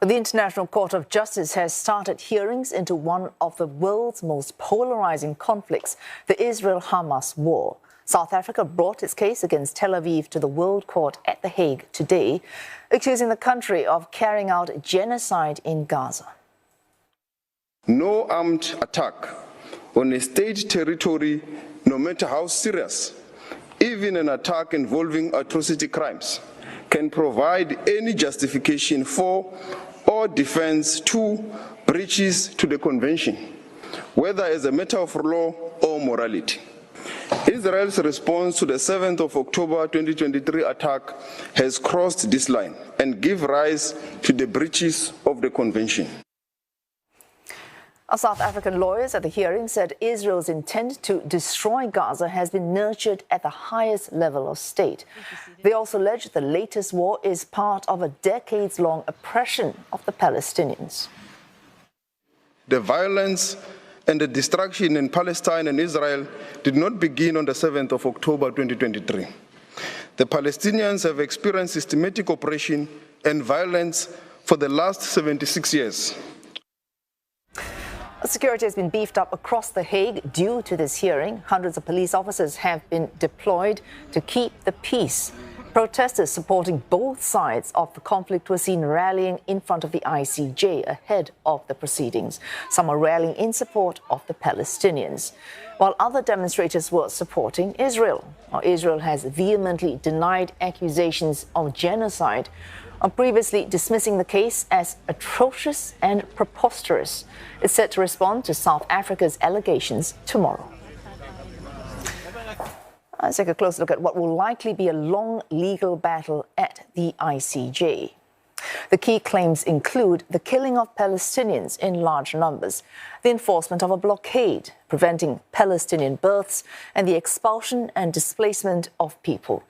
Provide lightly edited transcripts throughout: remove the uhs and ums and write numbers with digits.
The International Court of Justice has started hearings into one of the world's most polarising conflicts, the Israel-Hamas war. South Africa brought its case against Tel Aviv to the World Court at The Hague today, accusing the country of carrying out genocide in Gaza. No armed attack on a state territory, no matter how serious, even an attack involving atrocity crimes, can provide any justification for or defense to breaches to the convention, whether as a matter of law or morality. Israel's response to the 7th of October 2023 attack has crossed this line and give rise to the breaches of the convention. Our South African lawyers at the hearing said Israel's intent to destroy Gaza has been nurtured at the highest level of state. They also allege the latest war is part of a decades-long oppression of the Palestinians. The violence and the destruction in Palestine and Israel did not begin on the 7th of October 2023. The Palestinians have experienced systematic oppression and violence for the last 76 years. Security has been beefed up across The Hague due to this hearing. Hundreds of police officers have been deployed to keep the peace. Protesters supporting both sides of the conflict were seen rallying in front of the ICJ ahead of the proceedings. Some are rallying in support of the Palestinians, while other demonstrators were supporting Israel. Now, Israel has vehemently denied accusations of genocide, previously dismissing the case as atrocious and preposterous. It's set to respond to South Africa's allegations tomorrow. Let's take a close look at what will likely be a long legal battle at the ICJ. The key claims include the killing of Palestinians in large numbers, the enforcement of a blockade preventing Palestinian births, and the expulsion and displacement of people.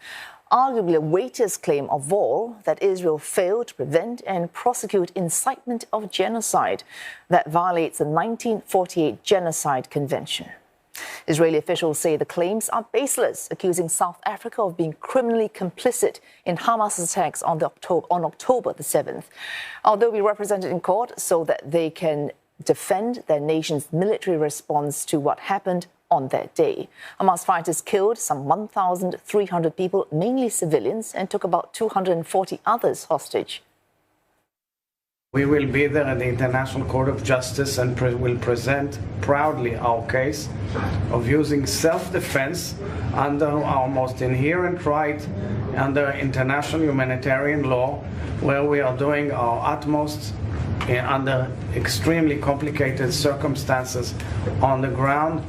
Arguably the weightiest claim of all, that Israel failed to prevent and prosecute incitement of genocide that violates the 1948 Genocide Convention. Israeli officials say the claims are baseless, accusing South Africa of being criminally complicit in Hamas attacks on October the 7th. They'll be represented in court so that they can defend their nation's military response to what happened on that day. Hamas fighters killed some 1,300 people, mainly civilians, and took about 240 others hostage. We will be there at the International Court of Justice and will present proudly our case of using self-defense under our most inherent right under international humanitarian law, where we are doing our utmost under extremely complicated circumstances on the ground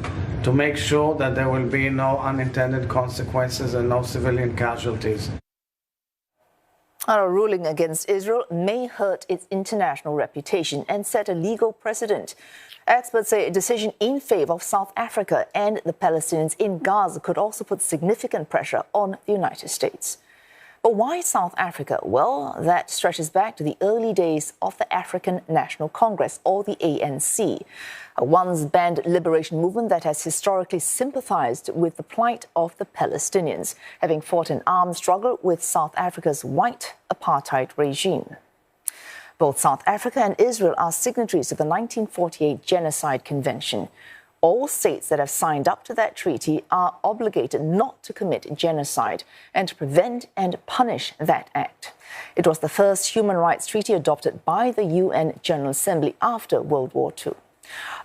to make sure that there will be no unintended consequences and no civilian casualties. A ruling against Israel may hurt its international reputation and set a legal precedent. Experts say a decision in favor of South Africa and the Palestinians in Gaza could also put significant pressure on the United States. But why South Africa? Well, that stretches back to the early days of the African National Congress, or the ANC, a once-banned liberation movement that has historically sympathized with the plight of the Palestinians, having fought an armed struggle with South Africa's white apartheid regime. Both South Africa and Israel are signatories of the 1948 Genocide Convention. All states that have signed up to that treaty are obligated not to commit genocide and to prevent and punish that act. It was the first human rights treaty adopted by the UN General Assembly after World War II.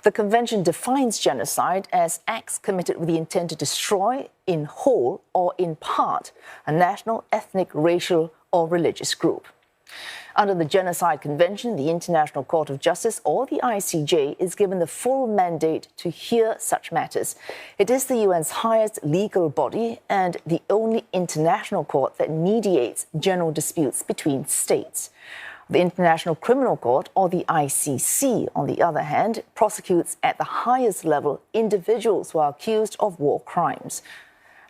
The convention defines genocide as acts committed with the intent to destroy, in whole or in part, a national, ethnic, racial or religious group. Under the Genocide Convention, the International Court of Justice, or the ICJ, is given the full mandate to hear such matters. It is the UN's highest legal body and the only international court that mediates general disputes between states. The International Criminal Court, or the ICC, on the other hand, prosecutes at the highest level individuals who are accused of war crimes.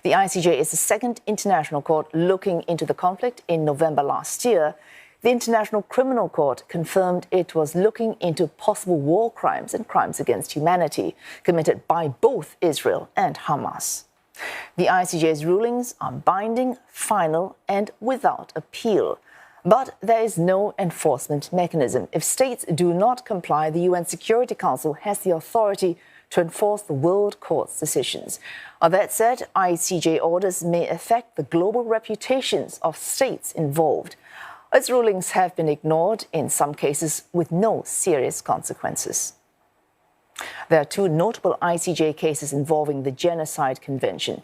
The ICJ is the second international court looking into the conflict. In November last year, the International Criminal Court confirmed it was looking into possible war crimes and crimes against humanity committed by both Israel and Hamas. The ICJ's rulings are binding, final, and without appeal. But there is no enforcement mechanism. If states do not comply, the UN Security Council has the authority to enforce the World Court's decisions. That said, ICJ orders may affect the global reputations of states involved. Its rulings have been ignored, in some cases with no serious consequences. There are two notable ICJ cases involving the Genocide Convention.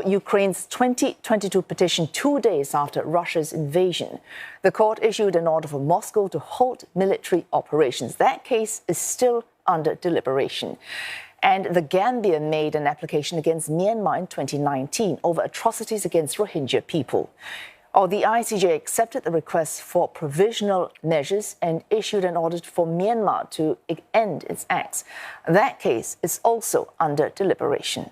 Ukraine's 2022 petition 2 days after Russia's invasion. The court issued an order for Moscow to halt military operations. That case is still under deliberation. And the Gambia made an application against Myanmar in 2019 over atrocities against Rohingya people. The ICJ accepted the request for provisional measures and issued an order for Myanmar to end its acts. That case is also under deliberation.